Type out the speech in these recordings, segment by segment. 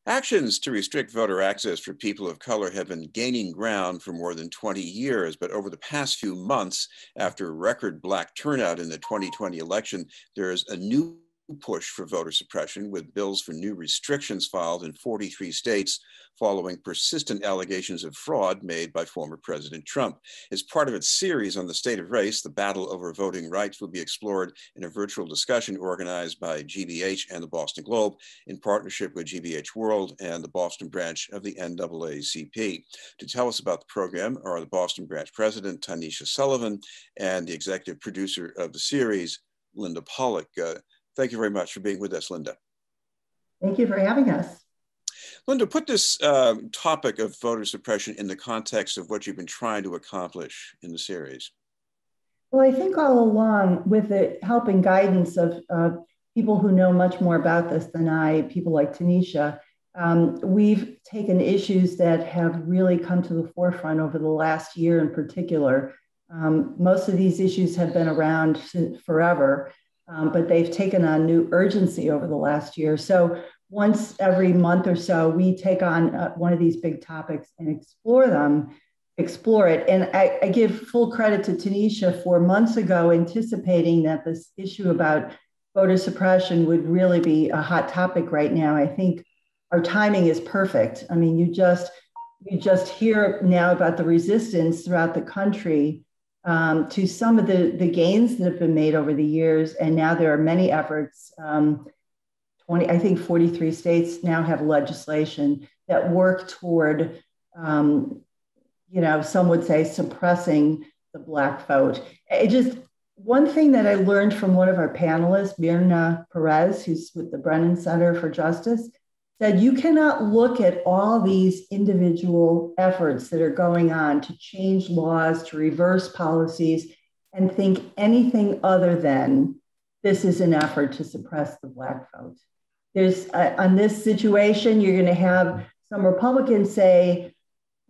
Actions to restrict voter access for people of color have been gaining ground for more than 20 years, but over the past few months, after record Black turnout in the 2020 election, there is a new push for voter suppression, with bills for new restrictions filed in 43 states following persistent allegations of fraud made by former President Trump. As part of its series on the state of race, the battle over voting rights will be explored in a virtual discussion organized by GBH and the Boston Globe in partnership with GBH World and the Boston branch of the NAACP. To tell us about the program are the Boston branch president, Tanisha Sullivan, and the executive producer of the series, Linda Polach. Thank you very much for being with us, Linda. Thank you for having us. Linda, put this topic of voter suppression in the context of what you've been trying to accomplish in the series. Well, I think all along, with the help and guidance of people who know much more about this than I, people like Tanisha, we've taken issues that have really come to the forefront over the last year in particular. Most of these issues have been around forever. But they've taken on new urgency over the last year. So once every month or so, we take on one of these big topics and explore it. And I give full credit to Tanisha for months ago anticipating that this issue about voter suppression would really be a hot topic right now. I think our timing is perfect. I mean, you just hear now about the resistance throughout the country to some of the gains that have been made over the years. And now there are many efforts. I think 43 states now have legislation that work toward, some would say suppressing the Black vote. One thing that I learned from one of our panelists, Mirna Perez, who's with the Brennan Center for Justice, said you cannot look at all these individual efforts that are going on to change laws, to reverse policies, and think anything other than this is an effort to suppress the Black vote. On this situation, you're going to have some Republicans say,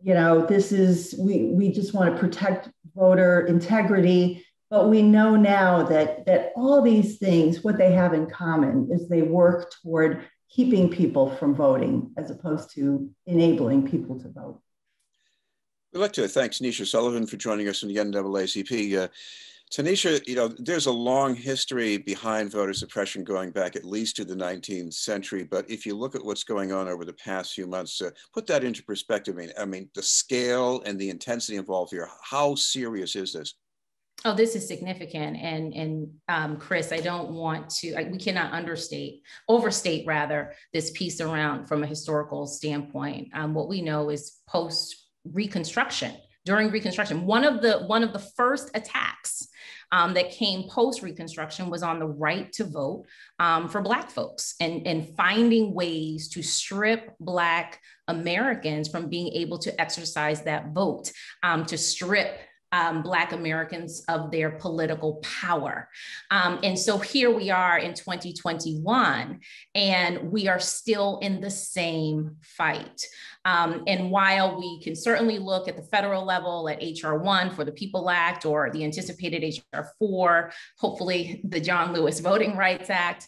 we just want to protect voter integrity. But we know now that all these things, what they have in common is they work toward keeping people from voting as opposed to enabling people to vote. We'd like to thank Tanisha Sullivan for joining us in the NAACP. Tanisha, there's a long history behind voter suppression going back at least to the 19th century. But if you look at what's going on over the past few months, put that into perspective. I mean, the scale and the intensity involved here, how serious is this? Oh, this is significant. And Chris, I don't want to, we cannot overstate this piece around from a historical standpoint. What we know is post-Reconstruction, during Reconstruction, one of the first attacks that came post-Reconstruction was on the right to vote for Black folks and finding ways to strip Black Americans from being able to exercise that vote, to strip Black Americans of their political power. And so here we are in 2021, and we are still in the same fight. And while we can certainly look at the federal level at HR 1 for the PEOPLE Act or the anticipated HR 4, hopefully the John Lewis Voting Rights Act,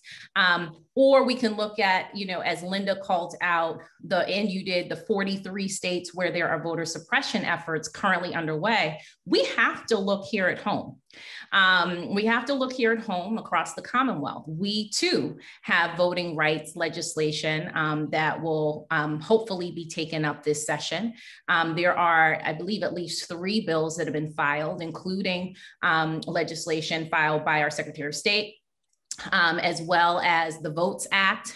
or we can look at, as Linda called out, and you did, the 43 states where there are voter suppression efforts currently underway. We have to look here at home. We have to look here at home across the Commonwealth. We too have voting rights legislation that will hopefully be taken up this session. There are, I believe, at least 3 bills that have been filed, including legislation filed by our Secretary of State, as well as the Votes Act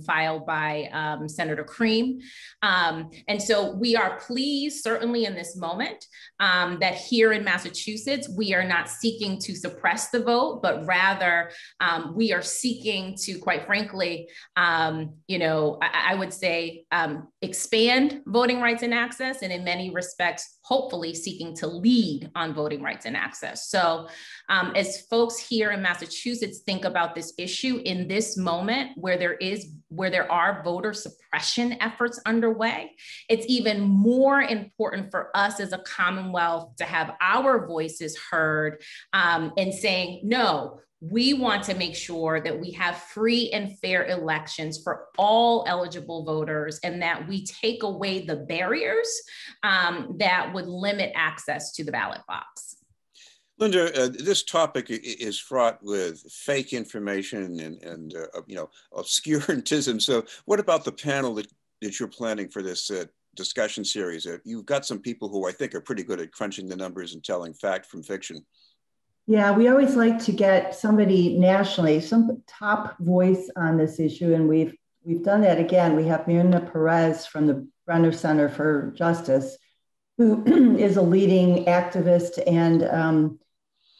filed by Senator Cream. And so we are pleased, certainly in this moment, that here in Massachusetts, we are not seeking to suppress the vote, but rather we are seeking to, quite frankly, I would say expand voting rights and access, and in many respects, hopefully seeking to lead on voting rights and access. So as folks here in Massachusetts think about this issue in this moment where there are voter suppression efforts underway, it's even more important for us as a Commonwealth to have our voices heard and saying, no, We want to make sure that we have free and fair elections for all eligible voters, and that we take away the barriers that would limit access to the ballot box. Linda, this topic is fraught with fake information and obscurantism. So what about the panel that you're planning for this discussion series? You've got some people who I think are pretty good at crunching the numbers and telling fact from fiction. Yeah, we always like to get somebody nationally, some top voice on this issue, and we've done that again. We have Mirna Perez from the Brenner Center for Justice, who is a leading activist and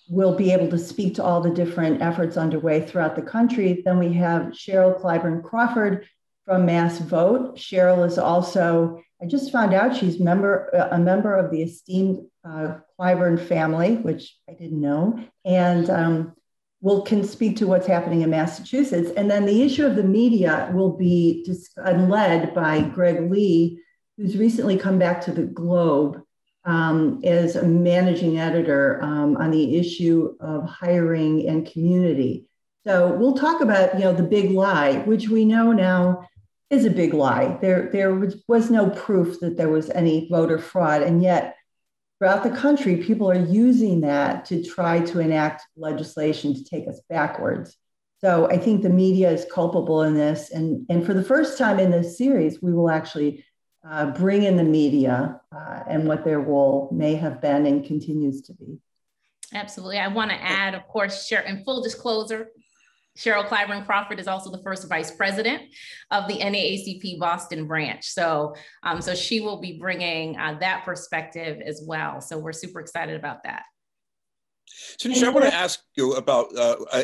will be able to speak to all the different efforts underway throughout the country. Then we have Cheryl Clyburn Crawford from Mass Vote. Cheryl is also, I just found out she's a member of the esteemed Clyburn family, which I didn't know, and can speak to what's happening in Massachusetts. And then the issue of the media will be led by Greg Lee, who's recently come back to the Globe as a managing editor on the issue of hiring and community. So we'll talk about, the big lie, which we know now is a big lie. There was no proof that there was any voter fraud, and yet throughout the country, people are using that to try to enact legislation to take us backwards. So I think the media is culpable in this, and for the first time in this series, we will actually bring in the media and what their role may have been and continues to be. Absolutely. I want to add, of course, in full disclosure, Cheryl Clyburn Crawford is also the first vice president of the NAACP Boston branch. So she will be bringing that perspective as well. So we're super excited about that. Tanisha, I want to ask you about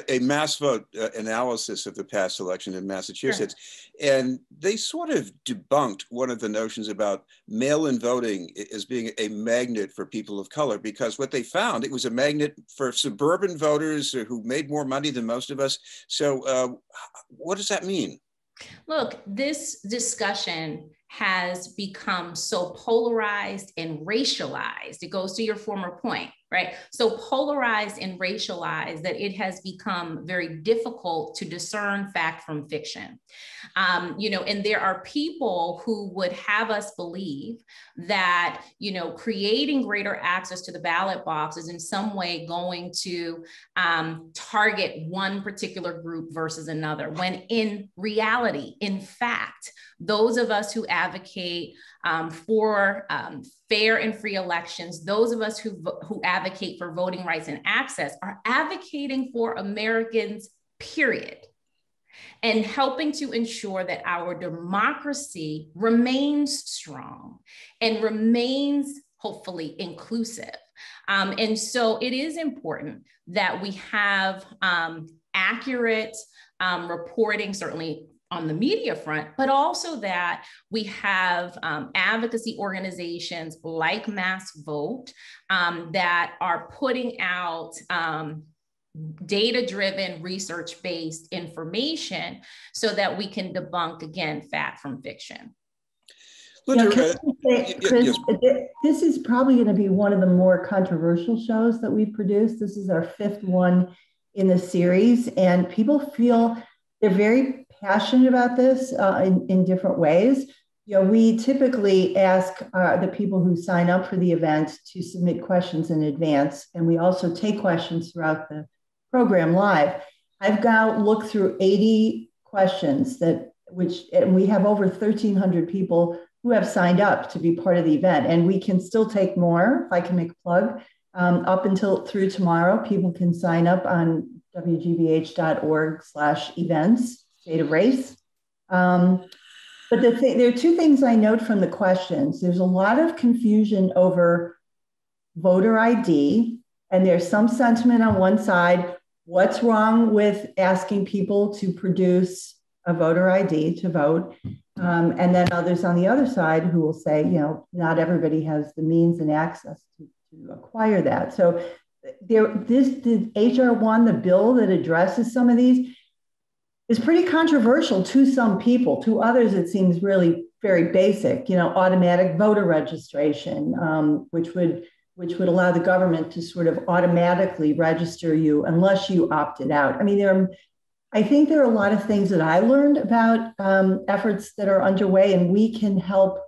a mass vote analysis of the past election in Massachusetts. Sure. And they sort of debunked one of the notions about mail-in voting as being a magnet for people of color, because what they found, it was a magnet for suburban voters who made more money than most of us. So what does that mean? Look, this discussion has become so polarized and racialized. It goes to your former point, right? So polarized and racialized that it has become very difficult to discern fact from fiction. And there are people who would have us believe that, creating greater access to the ballot box is in some way going to target one particular group versus another, when in reality, in fact, those of us who advocate for fair and free elections, those of us who advocate for voting rights and access are advocating for Americans, period, and helping to ensure that our democracy remains strong and remains hopefully inclusive. And so it is important that we have accurate reporting, certainly on the media front, but also that we have advocacy organizations like Mass Vote that are putting out data-driven, research-based information so that we can debunk, again, fact from fiction. Chris, this is probably going to be one of the more controversial shows that we've produced. This is our 5th one in the series, and people feel they're very passionate about this in different ways. We typically ask the people who sign up for the event to submit questions in advance, and we also take questions throughout the program live. I've now looked through 80 questions and we have over 1,300 people who have signed up to be part of the event, and we can still take more. If I can make a plug, up until through tomorrow, people can sign up on wgbh.org/events, State of Race. But there are 2 things I note from the questions. There's a lot of confusion over voter ID, and there's some sentiment on one side. What's wrong with asking people to produce a voter ID to vote? And then others on the other side who will say, not everybody has the means and access to acquire that. So the HR1, the bill that addresses some of these, is pretty controversial to some people. To others, it seems really very basic, automatic voter registration, which would which would allow the government to sort of automatically register you unless you opted out. I mean, I think there are a lot of things that I learned about efforts that are underway, and we can help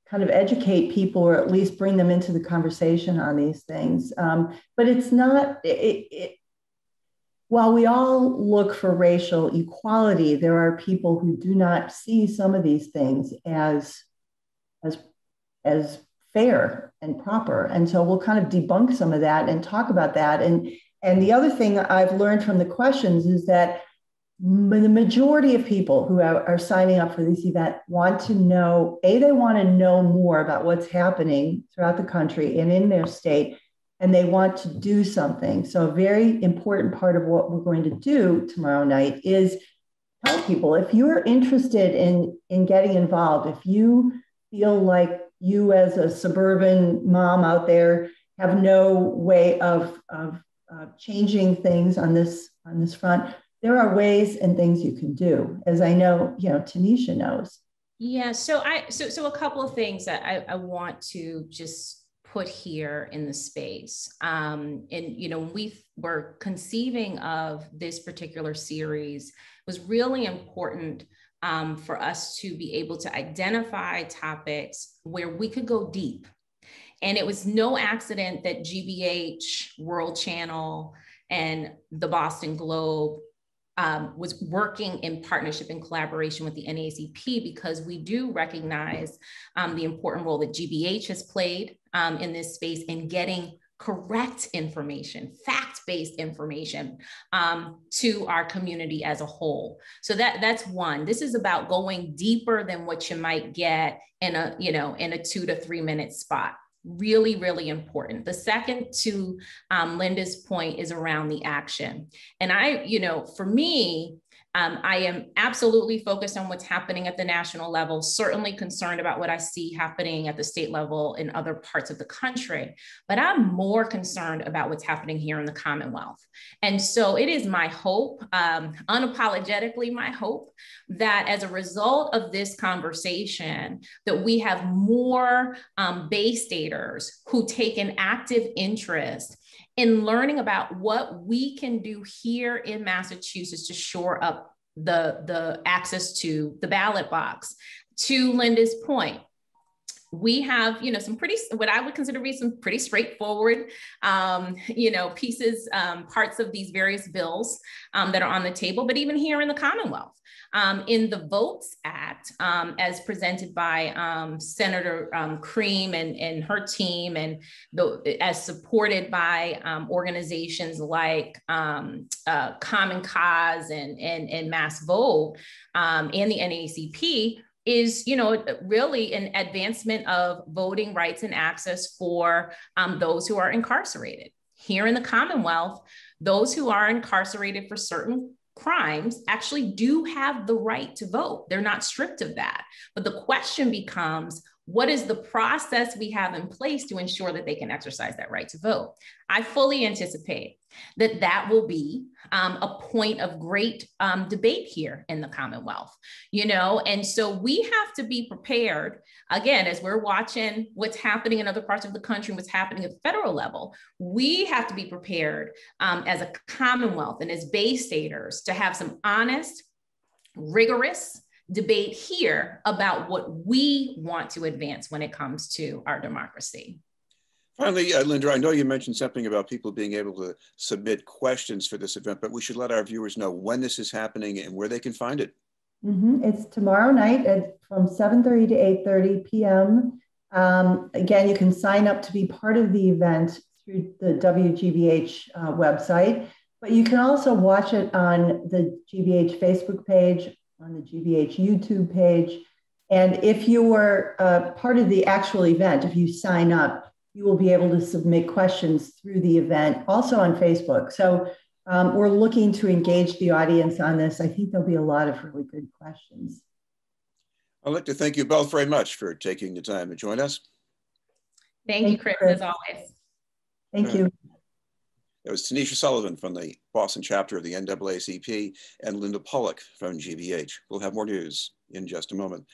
kind of educate people or at least bring them into the conversation on these things. But it's not, while we all look for racial equality, there are people who do not see some of these things as fair and proper. And so we'll kind of debunk some of that and talk about that. And the other thing I've learned from the questions is that the majority of people who are signing up for this event want to know, they want to know more about what's happening throughout the country and in their state, and they want to do something. So a very important part of what we're going to do tomorrow night is tell people, if you're interested in getting involved, if you feel like you as a suburban mom out there have no way of changing things on this front, there are ways and things you can do, as I know, Tanisha knows. Yeah, so a couple of things that I want to just put here in the space. And, when we were conceiving of this particular series, it was really important for us to be able to identify topics where we could go deep. And it was no accident that GBH, World Channel, and the Boston Globe was working in partnership and collaboration with the NAACP, because we do recognize the important role that GBH has played in this space in getting correct information, fact-based information to our community as a whole. So that's one. This is about going deeper than what you might get in a 2 to 3 minute spot. Really, really important. The second, to Linda's point, is around the action. And for me, I am absolutely focused on what's happening at the national level, certainly concerned about what I see happening at the state level in other parts of the country, but I'm more concerned about what's happening here in the Commonwealth. And so it is my hope, unapologetically my hope, that as a result of this conversation, that we have more Bay Staters who take an active interest in learning about what we can do here in Massachusetts to shore up the access to the ballot box. To Linda's point, we have, some pretty, what I would consider to be some pretty straightforward, pieces, parts of these various bills that are on the table, but even here in the Commonwealth. In the VOTES Act, as presented by Senator Cream and her team, and as supported by organizations like Common Cause and Mass Vote and the NAACP, is, really an advancement of voting rights and access for those who are incarcerated. Here in the Commonwealth, those who are incarcerated for certain crimes actually do have the right to vote. They're not stripped of that. But the question becomes, what is the process we have in place to ensure that they can exercise that right to vote? I fully anticipate that will be a point of great debate here in the Commonwealth, and so we have to be prepared, again, as we're watching what's happening in other parts of the country, what's happening at the federal level. We have to be prepared as a Commonwealth and as Bay Staters to have some honest, rigorous debate here about what we want to advance when it comes to our democracy. Finally, Linda, I know you mentioned something about people being able to submit questions for this event, but we should let our viewers know when this is happening and where they can find it. It's tomorrow night from 7:30 to 8:30 p.m. Again, you can sign up to be part of the event through the WGBH website, but you can also watch it on the GBH Facebook page, on the GBH YouTube page. And if you were part of the actual event, if you sign up, you will be able to submit questions through the event, also on Facebook. So we're looking to engage the audience on this. I think there'll be a lot of really good questions. I'd like to thank you both very much for taking the time to join us. Thank you, Chris, as always. Thank you. That was Tanisha Sullivan from the Boston chapter of the NAACP and Linda Polach from GBH. We'll have more news in just a moment.